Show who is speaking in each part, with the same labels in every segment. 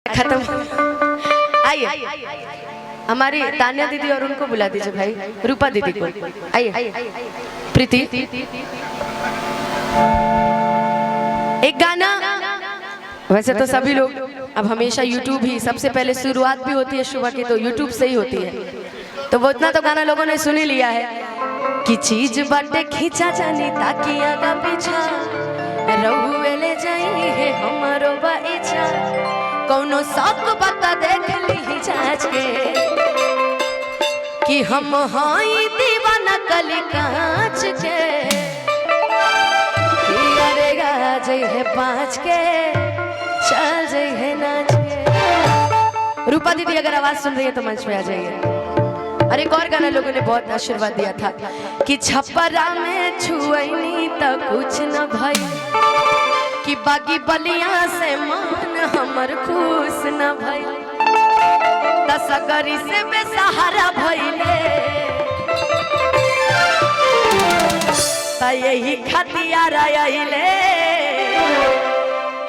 Speaker 1: खत्म। आइए हमारी तान्या दीदी और उनको बुला दीजिए भाई, रूपा दीदी को। आइए प्रीति, एक गाना। वैसे तो सभी लोग अब हमेशा YouTube ही सबसे पहले शुरुआत भी होती है शुभ की, तो YouTube से ही होती है, तो वो इतना तो गाना लोगों ने सुन ही लिया है कि चीज बाटे खींचा जानी ताकि आगा पीछा रहुए ले जाई है हमारो बाइचा, कौनो शौक बता देख ली जांच के कि हम हाई दीवाना कली कांच के, अरे गाज है पाँच के चल जाए है नाच के। रूपा दीदी अगर आवाज सुन रही है तो मंच पे आ जाइए। और एक और गाना लोगों ने बहुत आशीर्वाद दिया था कि छपरा में छुअनी तो कुछ न भई, कि बागी बलिया से मान हमर खुश न भई, तसगरी से बेसहारा भइले, यही खतियार आइले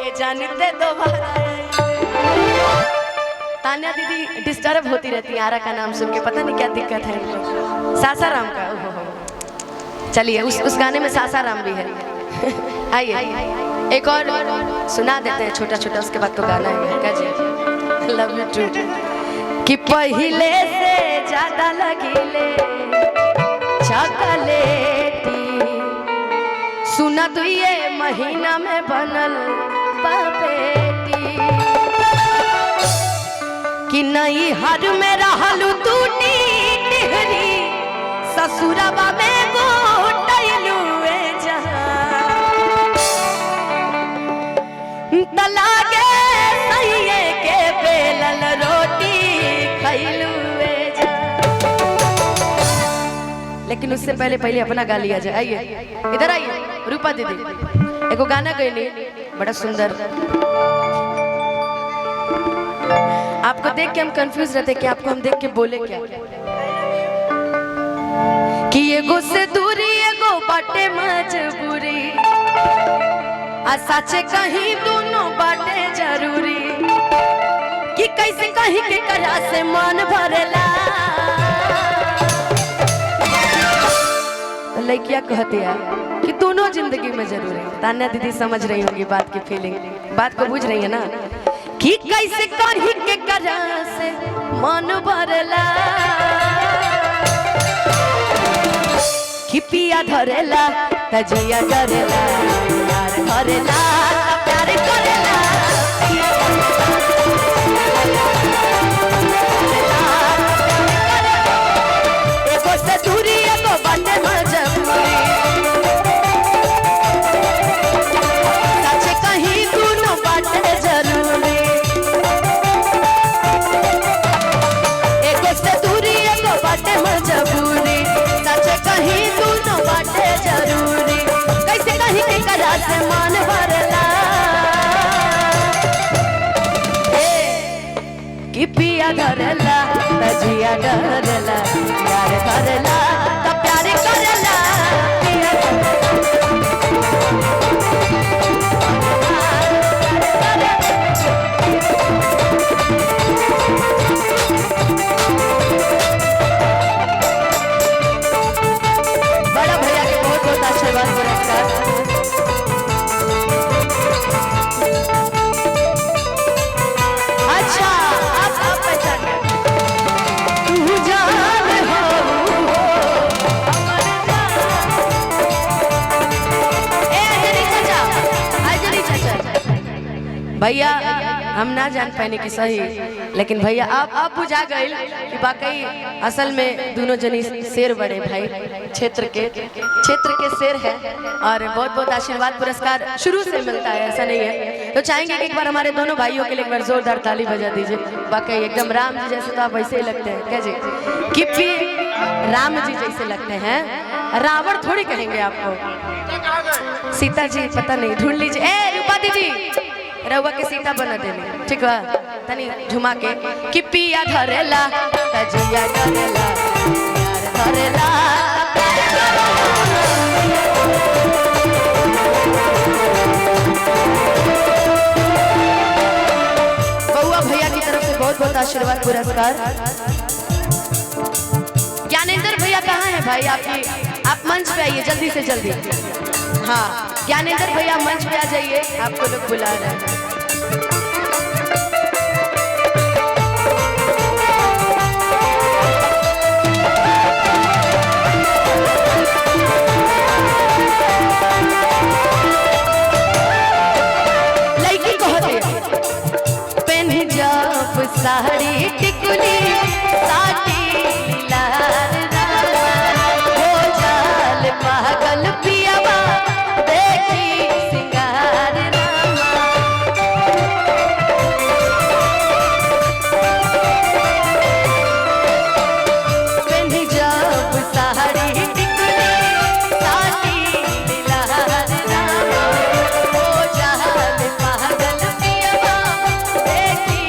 Speaker 1: ये जानते दोबारा। तान्या दीदी डिस्टर्ब होती रहती है आरा का नाम सुन के, पता नहीं क्या दिक्कत है इनको। सासाराम का चलिए उस गाने में सासाराम भी है। आइए एक और सुना देते हैं छोटा छोटा, उसके बाद तो गाना है जी लव यू टू, कि पहले से ज्यादा लगिले चॉकलेटी, सुना तो ये महीना में बनल पापेटी, कि नहीं हर में रहलू तू टिहरी ससुरबा में गोटैलू तलागे सहिए के बेलल रोटी खैलू जा। लेकिन उससे पहले अपना गा लिया जाए। आइए इधर आइए रूपा दीदी, एको गाना गई बड़ा सुंदर। आपको देख के हम कंफ्यूज रहते कि आपको हम देख के बोले क्या, कि एगो से दूरी एगो बाटे मजबूरी, आ सचे कहीं दोनों बाटे जरूरी, कि कैसे कहीं के करा से मन भरेला। लड़किया कहती है कि दोनों जिंदगी में जरूरी है। तान्या दीदी समझ रही होंगी बात की फीलिंग, बात को बुझ रही है ना, कि कैसे कहीं के करा से मन भरेला, कि पिया धरेला तजिया डरेला यार धरेला प्यार करेला, एगो से दूरी एगो बाटे मजबूरी, सच कहीं दोनों बाटे जरूरी, एगो से दूरी एगो बाटे मजबूरी, सच कहीं दोनों बाटे जरूरी, कैसे कहीं के करा से मान भरला, कि पिया धरला तजिया डरला यार धरला तो प्यार करला, बड़ा भैया के बहुत बहुत आशीर्वाद पुरस्कार। अच्छा आप पहचान तू जान हो हमर जान। ए अजरी चाचा भैया हम ना जान पाने की सही, लेकिन भैया आप बुझा गए कि वाकई असल में दोनों जनी शेर बड़े भाई क्षेत्र के शेर है, और बहुत बहुत आशीर्वाद पुरस्कार शुरू से मिलता है, ऐसा नहीं है। तो चाहेंगे कि एक बार हमारे दोनों भाइयों के लिए एक बार जोरदार ताली बजा दीजिए। वाकई एकदम राम जी जैसे, तो आप वैसे ही लगते हैं क्या जी, कि राम जी जैसे लगते हैं, रावण थोड़ी कहेंगे आपको। सीता जी पता नहीं ढूंढ लीजिए। ए रूपा दीदी रउआ के सीता बना देनी, ठीक है तनी झुमा के, कि पिया धरेला तजिया डरेला यार धरेला। बउआ बहुत बहुत आशीर्वाद पुरस्कार। ज्ञानेंद्र भैया कहाँ हैं भाई? आप मंच पे आइए जल्दी से जल्दी। हाँ ज्ञानेंद्र भैया मंच पे आ जाइए, आपको लोग बुला रहे हैं। साड़ी टिकुली साटी लाल हो जाल पागल पियावा देखी सिंगार रामा। पेन्ही जब साड़ी टिकुली साटी लाल रामा हो जाल पागल पियावा देखी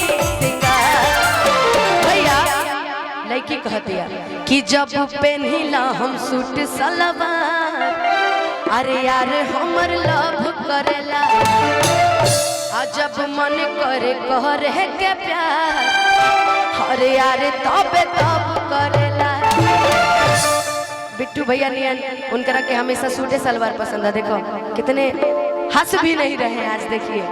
Speaker 1: लड़की कह दिया कि जब पहनिला हम सूट सलवार, अरे यार हमर लव करेला, आ जब मन करे करे के प्यार, अरे यार तब करेला। बिट्टू भैया नियन उनकरा के हमेशा सूटे सलवार पसंद है। देखो कितने हंस भी नहीं रहे आज, देखिए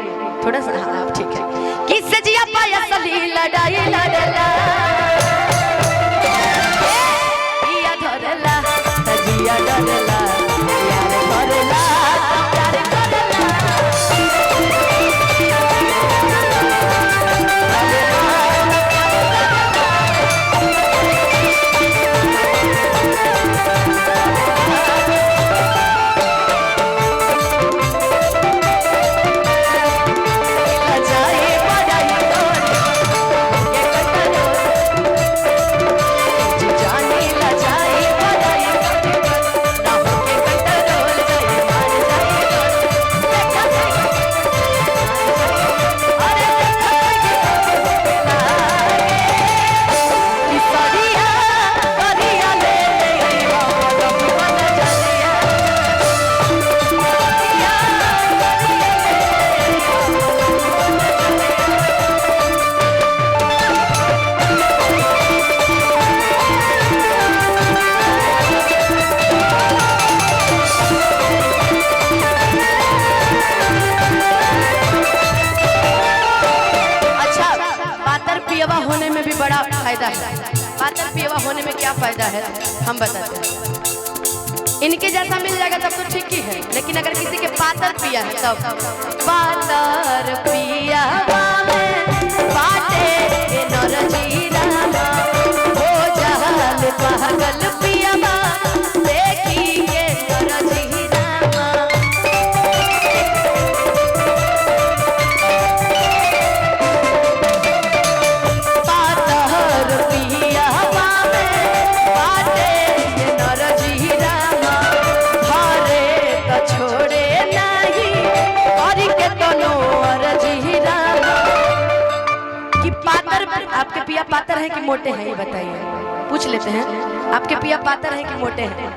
Speaker 1: थोड़ा सा। हाँ ठीक है। किससे जिया पाया सली लड़ाई लड़ेला धरला तजिया डरला यार करला प्यार करला। पातर पियवा होने में क्या फायदा है हम बताते हैं। इनके जैसा मिल जाएगा तब तो ठीक ही है, लेकिन अगर किसी के पातर पिया है तब पातर पिया हो जाल पागल पियावा देखी के नरजी रामा। आपके पिया पातर हैं कि मोटे हैं ये बताइए, पूछ लेते हैं। आपके पिया पातर हैं कि मोटे हैं?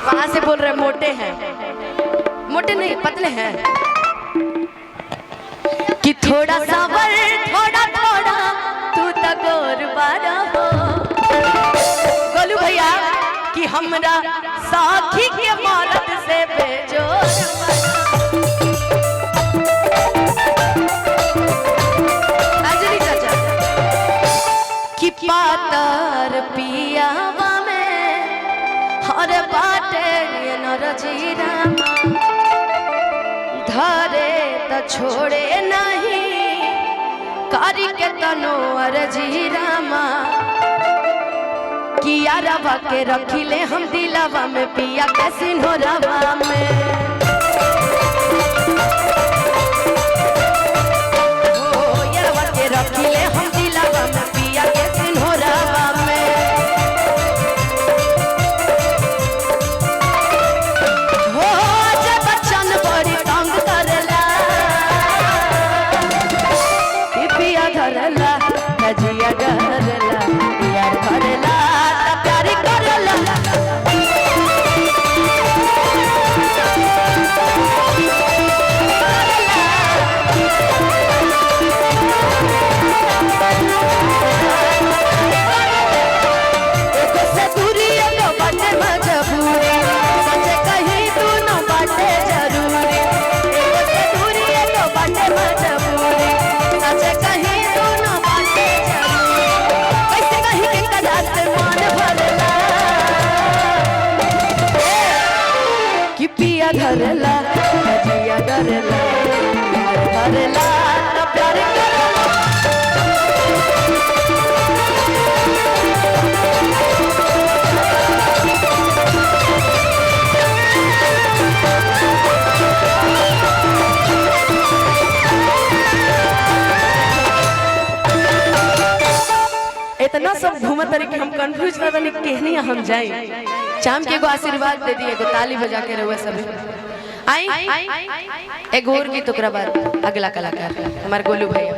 Speaker 1: वहां से बोल रहे मोटे हैं। मोटे नहीं पतले हैं कि थोड़ा सावर थोड़ा थोड़ा तू तो गोरबारा हो। गोलू भैया कि हमरा साथी के मौलत से बेजोर कि पातर पियावा में हर बाटे नरजी रामा। धरे तो छोड़े नहीं करी के तनो अरजी रामा। कि यारवा के रखिले हम दिलावा में पिया के सिन्होरावा में। रखिले हम दिलावा में पिया के सिन्होरावा में। हो जब बच्चन बड़ी तंग करला पिया धरला तजिया डरला यार करला प्यारी करला। प्यार इतना सब घूमत रही कि हम कंफ्यूज रहता नहीं कहनी हम जाए। चाम के एगो आशीर्वाद दे दिए, एगो ताली बजा के रहुए सब आई। एक और की टुकड़ा बाद अगला कलाकार हमारे गोलू भैया।